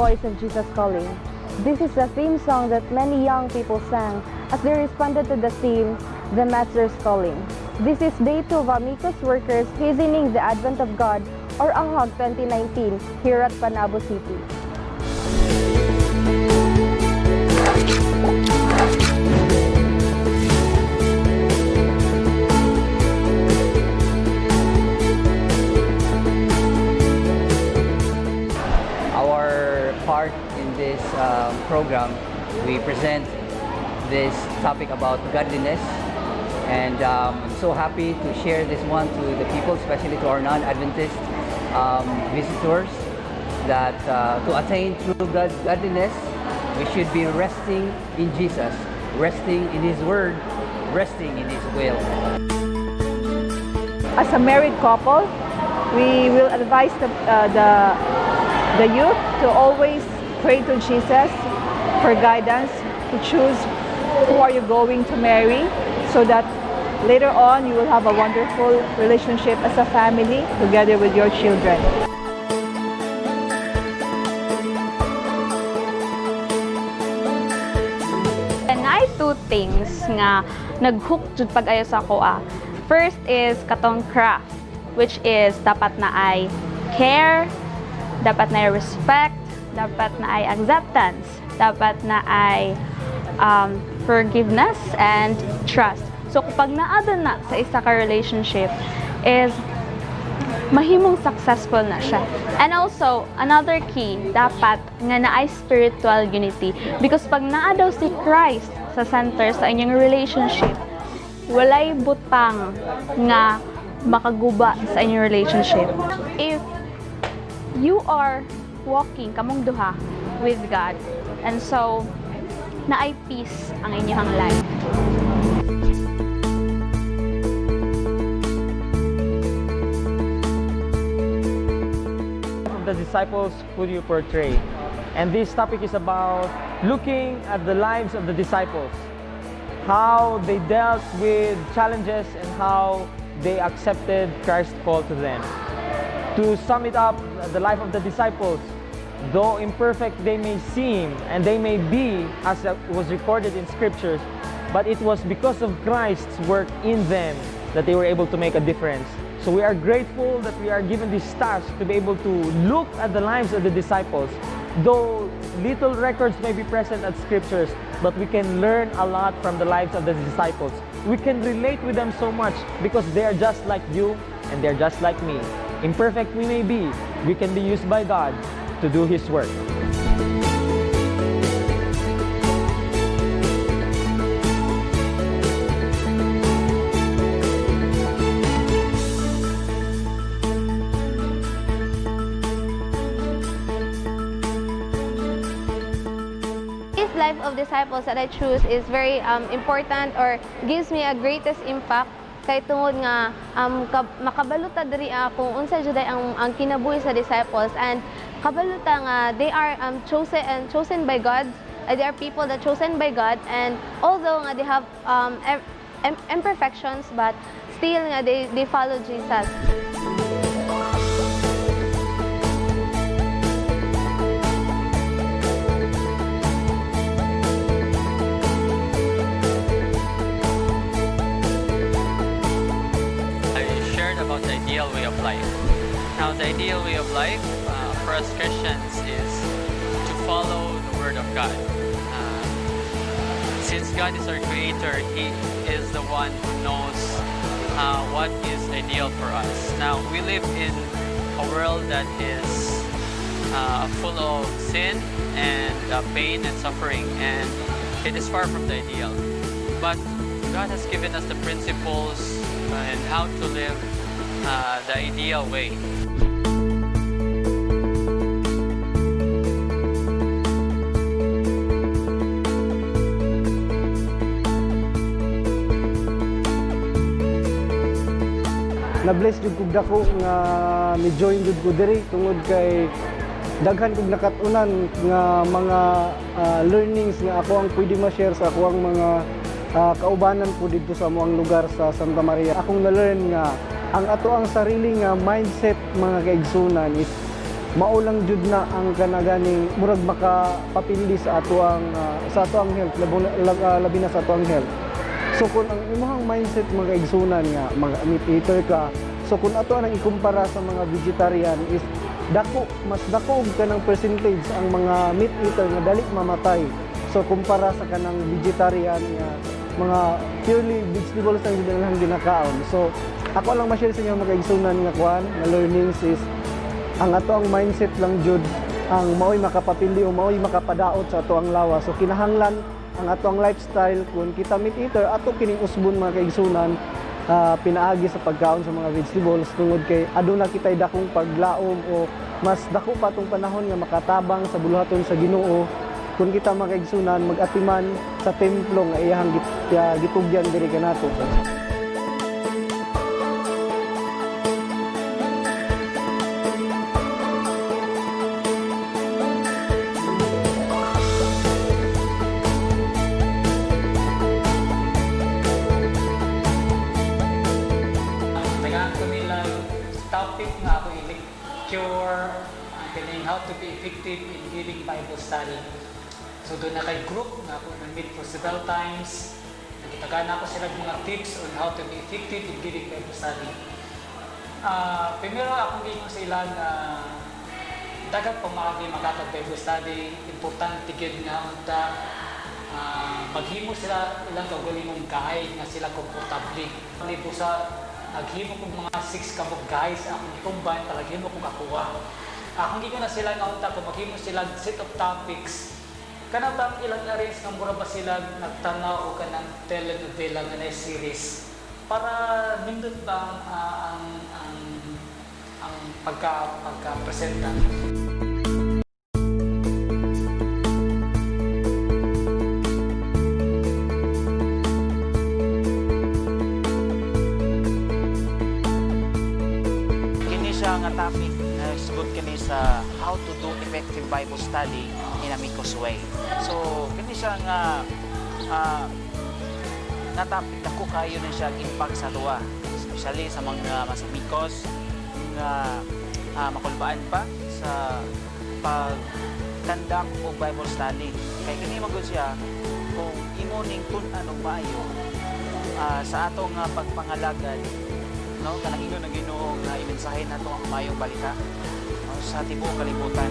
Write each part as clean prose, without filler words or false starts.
voice of Jesus calling. This is a theme song that many young people sang as they responded to the theme, The Master's Calling. This is Day 2 of AMiCUS workers hastening the Advent of God, or AWHAG 2019, here at Panabo City. Our part in this program, we present this topic about godliness, and I'm so happy to share this one to the people, especially to our non-Adventist visitors, that to attain true godliness, we should be resting in Jesus, resting in His Word, resting in His will. As a married couple, we will advise the youth to always pray to Jesus for guidance, to choose who are you going to marry, so that later on you will have a wonderful relationship as a family together with your children. Naay two things nga nag-hook jud pag-ayo sa ako. First is katong craft, which is dapat na ay care, dapat na ay respect, dapat na ay acceptance, dapat na ay forgiveness and trust. So kapag naada na sa isa ka relationship is mahimong successful na siya. And also, another key, dapat nga naay spiritual unity. Because pag naa daw si Christ sa center sa inyong relationship, walay butang nga makaguba sa inyong relationship. If you are walking kamong duha with God, and so naay peace ang inyong life. The disciples who you portray, and this topic is about looking at the lives of the disciples, how they dealt with challenges and how they accepted Christ's call to them. To sum it up, the life of the disciples, though imperfect they may seem and they may be, as was recorded in scriptures, but it was because of Christ's work in them that they were able to make a difference. So we are grateful that we are given this task to be able to look at the lives of the disciples. Though little records may be present at scriptures, but we can learn a lot from the lives of the disciples. We can relate with them so much because they are just like you and they're just like me. Imperfect we may be, we can be used by God to do His work. Life of disciples that I choose is very important, or gives me a greatest impact kay tungod nga makabaluta diri kung unsa jud ang kinabuhi sa disciples, and kabaluta nga they are chosen by God. They are people that chosen by God, and although nga they have imperfections, but still nga they follow Jesus. About the ideal way of life. Now, the ideal way of life for us Christians is to follow the Word of God. Since God is our Creator, He is the one who knows what is ideal for us. Now, we live in a world that is full of sin and pain and suffering, and it is far from the ideal. But God has given us the principles and how to live the ideal way. Na-bless jud kog dako nga ni-join jud ko diri tungod kay daghan kog nakatunan nga mga learnings nga ako ang pwede ma-share sa ako ang mga kaubanan ko dito sa amoang lugar sa Santa Maria. Akong na-learn nga ang ato ang sarili nga mindset mga kaigsunan is maulang jud na ang kanaganing murag makapapili sa ato ang health, labi na sa ato ang health. So kung ang imong mindset mga igsunan nga mga meat eater ka, so kung ato ang ikumpara sa mga vegetarian is mas dako ka ng percentage ang mga meat eater nga dali mamatay. So kumpara sa kanang vegetarian nga mga purely vegetables ang ginakaon. So ako lang ma-share sa inyo mga igsunan nga kuan nga learnings is ang ato ang mindset lang jud ang mao'y makapapili o mao'y makapadaot sa ato ang lawas. So kinahanglan ang ato ang lifestyle kung kita meat eater ato kining usbon mga kaigsunan pinaagi sa pagkaon sa mga vegetables tungod kay aduna kitay dakong paglaom o mas dako pa tong panahon nga makatabang sa buluhaton sa Ginoo kung kita mga kaigsunan mag-atiman sa templo nga iyang gitugyan diri kanato. Topic nga ako i-lecture ang how to be effective in giving Bible study. So doon na kay group nga ako na-meet for several times. Nagitagana ako sila mga tips on how to be effective in giving Bible study. Primero akong gingon sa ilan na dagat pamagi makatag Bible study, importante gyud nga unta maghimo sila ilang kaugalingong guide nga sila komportable. Libo sa naghimo kong mga 6 kabog guys, akong combine talaghimo kong akuha. Akong gino na sila nga unta kung maghimo sila set of topics. Kana bang ilang arrange nga mura ba sila nagtanaw o kanang telenovela nga na series para nindot ba ang pagka-presenta. Nga topic na sugot kini sa how to do effective Bible study in AMiCUS way. So kini siya nga na topic dako kayo na siya impact sa tuwa, especially sa mga mas AMiCUS nga makulbaan pa sa pag-conduct og Bible study. Kay kini magud siya kung imo ning tun-an og maayo sa atong pagpangalagad no kanang ingon ng Ginoo nga imensahe nato ang mayong balita sa tibuok kalibutan.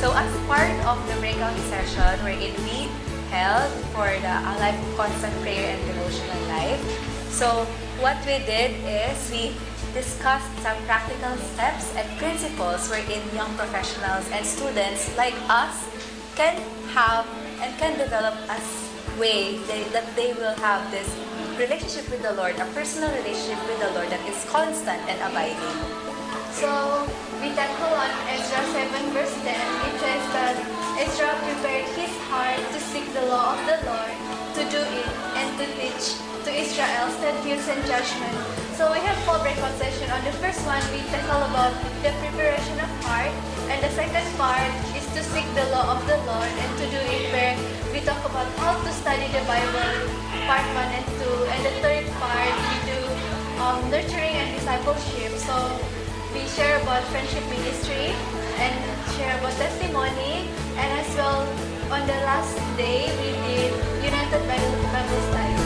So as part of the breakout session wherein we held for a life of constant prayer and devotional life, so what we did is we discussed some practical steps and principles wherein young professionals and students like us can have and can develop a way that they will have this relationship with the Lord, a personal relationship with the Lord that is constant and abiding. So, we tackle on Ezra 7 verse 10, it says that Ezra prepared his heart to seek the law of the Lord, to do it, and to teach to Israel statutes and judgment. So we have 4 breakout sessions. On the first one, we tackle about the preparation of heart, and the second part is to seek the law of the Lord and to do it, where we talk about how to study the Bible, part 1 and 2, and the third part we do nurturing and discipleship. So we share about friendship ministry and share about testimony, and as well on the last day we did United Bible Study.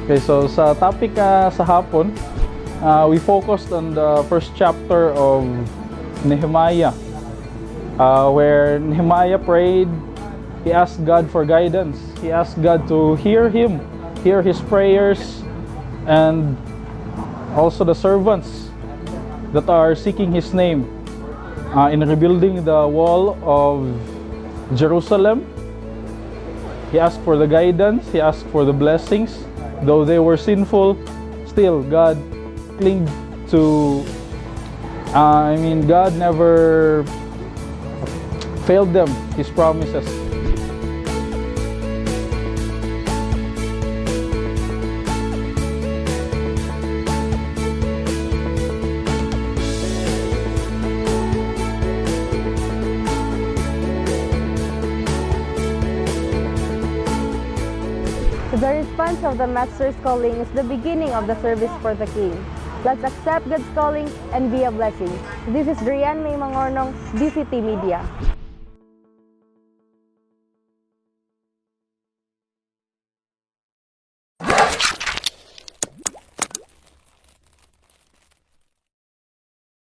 Okay, so sa topic sa hapon, we focused on the first chapter of Nehemiah, where Nehemiah prayed. He asked God for guidance. He asked God to hear him, hear his prayers, and also the servants that are seeking his name in rebuilding the wall of Jerusalem. He asked for the guidance. He asked for the blessings. Though they were sinful, still God clinged to, God never failed them, His promises. of the Master's calling is the beginning of the service for the King. Let's accept God's calling and be a blessing. This is Drian May Mangornong, DCT Media.